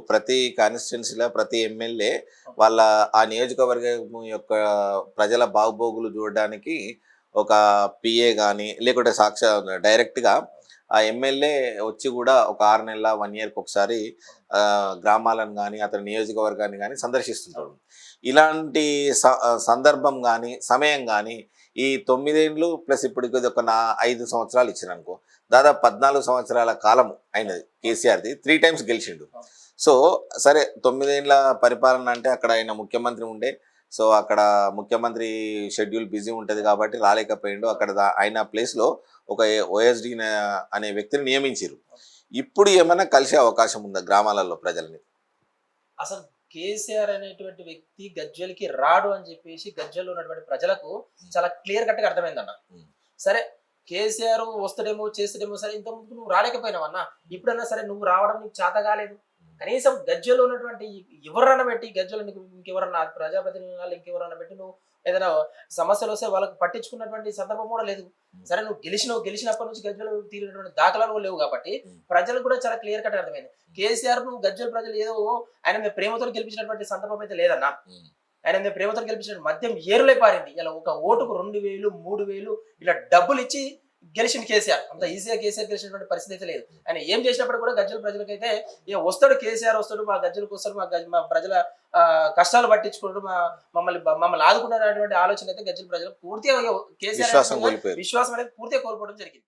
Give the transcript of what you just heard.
ప్రతి కాన్స్టిట్యున్సీలో ప్రతి ఎమ్మెల్యే వాళ్ళ ఆ నియోజకవర్గం యొక్క ప్రజల బాగోగులు చూడడానికి ఒక పిఏ కానీ లేకుంటే డైరెక్ట్గా ఆ ఎమ్మెల్యే వచ్చి కూడా ఒక 6 నెలల 1 ఇయర్కి ఒకసారి గ్రామాలను కానీ అతని నియోజకవర్గాన్ని కానీ సందర్శిస్తుంటాడు. ఇలాంటి సందర్భం కానీ సమయం కానీ ఈ 9 ఏళ్ళు ప్లస్ ఇప్పుడు ఇది ఒక 5 సంవత్సరాలు ఇచ్చిరనుకో, దాదాపు 14 సంవత్సరాల కాలం అయినది కేసీఆర్ది. 3 టైమ్స్ గెలిచిండు. సో సరే 9 ఏళ్ళ పరిపాలన అంటే అక్కడ ఆయన ముఖ్యమంత్రి ఉండే. సో అక్కడ ముఖ్యమంత్రి షెడ్యూల్ బిజీ ఉంటుంది కాబట్టి రాలేకపోయిండు. అక్కడ ఆయన ప్లేస్లో ఒక ఓఎస్డి అనే వ్యక్తిని నియమించారు. ఇప్పుడు ఏమైనా కలిసే అవకాశం ఉందా గ్రామాలలో ప్రజల్ని? అసలు కేసీఆర్ అనేటువంటి వ్యక్తి గజ్వెల్కి రాడు అని చెప్పేసి గజ్వెల్లో ఉన్నటువంటి ప్రజలకు చాలా క్లియర్ కట్ గా అర్థమైందన్న. సరే కేసీఆర్ వస్తాడేమో చేస్తాడేమో, సరే ఇంతకుముందు నువ్వు రాలేకపోయినావన్నా, ఇప్పుడన్నా సరే నువ్వు రావడం నీకు చేత కాలేదు. కనీసం గజ్వెల్లో ఉన్నటువంటి ఎవరన్నా పెట్టి, గజ్వెల్లో నీకు ఇంకెవరన్నా ప్రజాప్రతినిధులు ఇంకెవరన్నా పెట్టి నువ్వు ఏదైనా సమస్యలు వస్తే వాళ్ళకి పట్టించుకున్నటువంటి సందర్భం కూడా లేదు. సరే నువ్వు గెలిచినప్పటి నుంచి గజ్వెల్ తీరినటువంటి దాఖలాలు లేవు కాబట్టి ప్రజలకు కూడా చాలా క్లియర్ కట్ అర్థమైంది. కేసీఆర్ నువ్వు గజ్వెల్ ప్రజలు ఏదో ఆయన మీద ప్రేమతో గెలిపించినటువంటి సందర్భం అయితే లేదన్నా. ఆయన మీద ప్రేమతో గెలిపించిన మద్యం ఏరులే పారింది. ఇలా ఒక ఓటుకు 2000 3000 ఇలా డబ్బులు ఇచ్చి గెలిచింది కేసీఆర్. అంత ఈజీగా కేసీఆర్ గెలిచినటువంటి పరిస్థితి అయితే లేదు. ఆయన ఏం చేసినప్పుడు కూడా గజ్వెల్ ప్రజలకైతే వస్తాడు, కేసీఆర్ వస్తాడు, మా గజ్వెల్కి వస్తాడు, మా ప్రజల కష్టాలు పట్టించుకుంటూ మమ్మల్ని ఆదుకున్నటువంటి ఆలోచన అయితే గజ్వెల్ ప్రజలు పూర్తిగా కేసీఆర్ విశ్వాసం అనేది పూర్తిగా కోల్పోవడం జరిగింది.